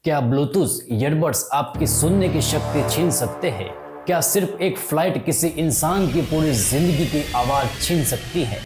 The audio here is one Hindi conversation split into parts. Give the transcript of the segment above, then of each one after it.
क्या ब्लूटूथ ईयरबड्स आपकी सुनने की शक्ति छीन सकते हैं? क्या सिर्फ एक फ्लाइट किसी इंसान की पूरी जिंदगी की आवाज छीन सकती है?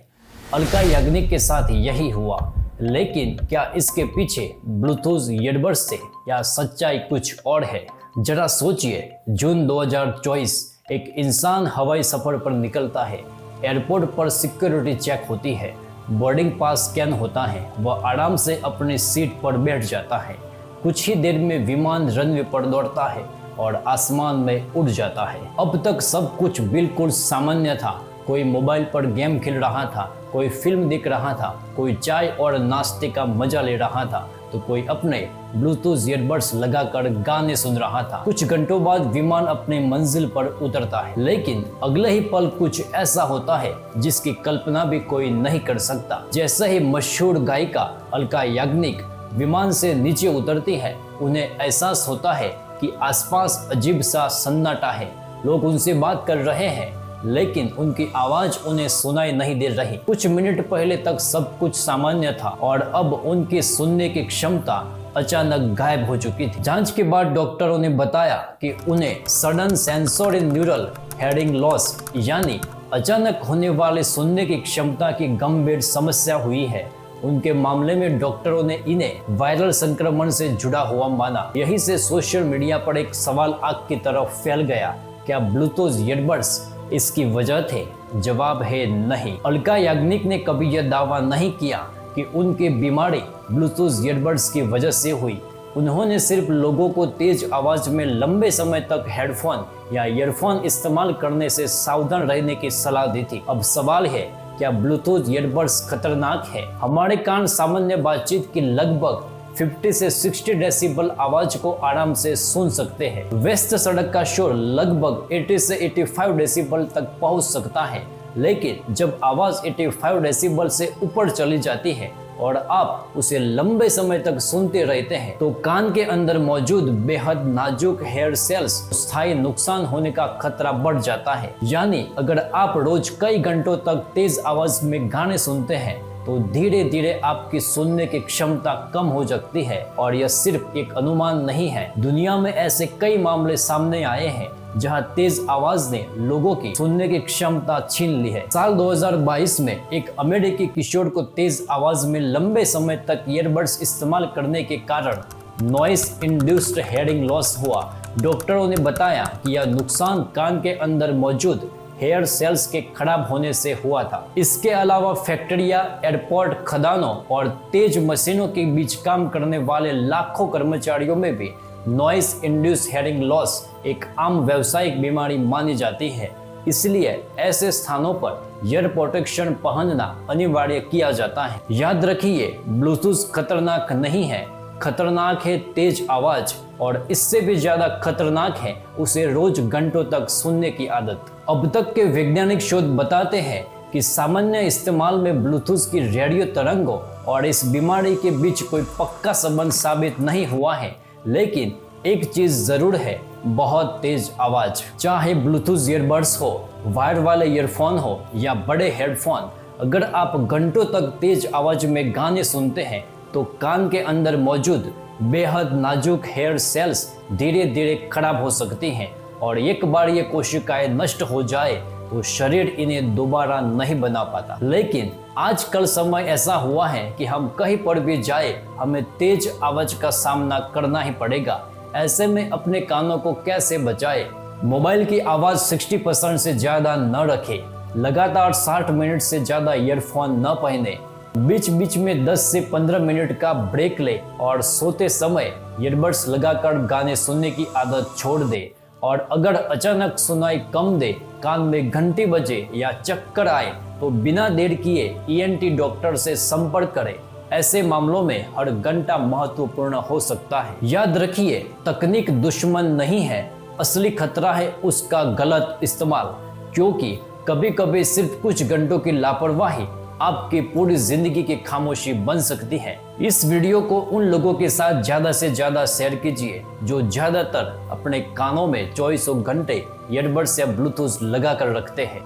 अलका याग्निक के साथ यही हुआ, लेकिन क्या इसके पीछे ब्लूटूथ ईयरबड्स थे या सच्चाई कुछ और है? जरा सोचिए, जून 2024 एक इंसान हवाई सफर पर निकलता है। एयरपोर्ट पर सिक्योरिटी चेक होती है, बोर्डिंग पास स्कैन होता है, वह आराम से अपनी सीट पर बैठ जाता है। कुछ ही देर में विमान रनवे पर दौड़ता है और आसमान में उड़ जाता है। अब तक सब कुछ बिल्कुल सामान्य था। कोई मोबाइल पर गेम खेल रहा था, कोई फिल्म देख रहा था, कोई चाय और नाश्ते का मजा ले रहा था, तो कोई अपने ब्लूटूथ ईयरबड्स लगाकर गाने सुन रहा था। कुछ घंटों बाद विमान अपने मंजिल पर उतरता है, लेकिन अगले ही पल कुछ ऐसा होता है जिसकी कल्पना भी कोई नहीं कर सकता। जैसे ही मशहूर गायिका अलका याग्निक विमान से नीचे उतरती है, उन्हें एहसास होता है कि आसपास अजीब सा सन्नाटा है। लोग उनसे बात कर रहे हैं, लेकिन उनकी आवाज उन्हें सुनाई नहीं दे रही। कुछ मिनट पहले तक सब कुछ सामान्य था और अब उनकी सुनने की क्षमता अचानक गायब हो चुकी थी। जांच के बाद डॉक्टरों ने बताया कि उन्हें sudden sensory neural hearing loss यानी अचानक होने वाले सुनने की क्षमता की गंभीर समस्या हुई है। उनके मामले में डॉक्टरों ने इन्हें वायरल संक्रमण से जुड़ा हुआ माना। यही से सोशल मीडिया पर एक सवाल आग की तरफ फैल गया, क्या ब्लूटूथ ईयरबड्स इसकी वजह थे? जवाब है नहीं। अलका याग्निक ने कभी यह दावा नहीं किया कि उनकी बीमारी ब्लूटूथ ईयरबड्स की वजह से हुई। उन्होंने सिर्फ लोगों को तेज आवाज में लंबे समय तक हेडफोन या ईयरफोन इस्तेमाल करने से सावधान रहने की सलाह दी थी। अब सवाल है, क्या ब्लूटूथ ईयरबड्स खतरनाक है? हमारे कान सामान्य बातचीत की लगभग 50 से 60 डेसिबल आवाज को आराम से सुन सकते हैं। व्यस्त सड़क का शोर लगभग 80 से 85 डेसिबल तक पहुंच सकता है, लेकिन जब आवाज 85 डेसिबल से ऊपर चली जाती है और आप उसे लंबे समय तक सुनते रहते हैं, तो कान के अंदर मौजूद बेहद नाजुक हेयर सेल्स स्थायी नुकसान होने का खतरा बढ़ जाता है। यानी अगर आप रोज कई घंटों तक तेज आवाज में गाने सुनते हैं, तो धीरे धीरे आपकी सुनने की क्षमता कम हो सकती है। और यह सिर्फ एक अनुमान नहीं है, दुनिया में ऐसे कई मामले सामने आए हैं जहां तेज आवाज ने लोगों की सुनने की क्षमता छीन ली है। साल 2022 में एक अमेरिकी किशोर को तेज आवाज में लंबे समय तक ईयरबड्स इस्तेमाल करने के कारण नॉइस इंड्यूस्ड हेयरिंग लॉस हुआ। डॉक्टरों ने बताया कि यह नुकसान कान के अंदर मौजूद हेयर सेल्स के खराब होने से हुआ था। इसके अलावा फैक्ट्रिया, एयरपोर्ट, खदानों और तेज मशीनों के बीच काम करने वाले लाखों कर्मचारियों में भी नॉइस इंड्यूस हेयरिंग लॉस एक आम व्यावसायिक बीमारी मानी जाती है। इसलिए ऐसे स्थानों पर ईयर प्रोटेक्शन पहनना अनिवार्य किया जाता है। याद रखिए, ब्लूटूथ खतरनाक नहीं है, खतरनाक है तेज आवाज, और इससे भी ज्यादा खतरनाक है उसे रोज घंटों तक सुनने की आदत। अब तक के वैज्ञानिक शोध बताते हैं कि सामान्य इस्तेमाल में ब्लूटूथ की रेडियो तरंगों और इस बीमारी के बीच कोई पक्का संबंध साबित नहीं हुआ है, लेकिन एक चीज जरूर है, बहुत तेज आवाज। चाहे ब्लूटूथ ईयरबड्स हो, वायर वाले ईयरफोन हो या बड़े हेडफोन, अगर आप घंटों तक तेज आवाज में गाने सुनते हैं, तो कान के अंदर मौजूद बेहद नाजुक हेयर सेल्स धीरे धीरे खराब हो सकती हैं, और एक बार ये कोशिकाएं नष्ट हो जाए तो शरीर इन्हें दोबारा नहीं बना पाता। लेकिन आजकल समय ऐसा हुआ है कि हम कहीं पर भी जाए, हमें तेज आवाज का सामना करना ही पड़ेगा। ऐसे में अपने कानों को कैसे बचाए? मोबाइल की आवाज 60% से ज्यादा न रखे, लगातार 60 मिनट से ज्यादा ईयरफोन न पहने, बीच बीच में 10 से 15 मिनट का ब्रेक ले, और सोते समय ईयरबड्स लगाकर गाने सुनने की आदत छोड़ दे। और अगर अचानक सुनाई कम दे, कान में घंटी बजे या चक्कर आए, तो बिना देर किए ईएनटी डॉक्टर से संपर्क करें। ऐसे मामलों में हर घंटा महत्वपूर्ण हो सकता है। याद रखिए, तकनीक दुश्मन नहीं है, असली खतरा है उसका गलत इस्तेमाल, क्योंकि कभी कभी सिर्फ कुछ घंटों की लापरवाही आपकी पूरी जिंदगी की खामोशी बन सकती है। इस वीडियो को उन लोगों के साथ ज्यादा से ज्यादा शेयर कीजिए जो ज्यादातर अपने कानों में 24 घंटे ईयरबड्स या ब्लूटूथ लगा कर रखते हैं।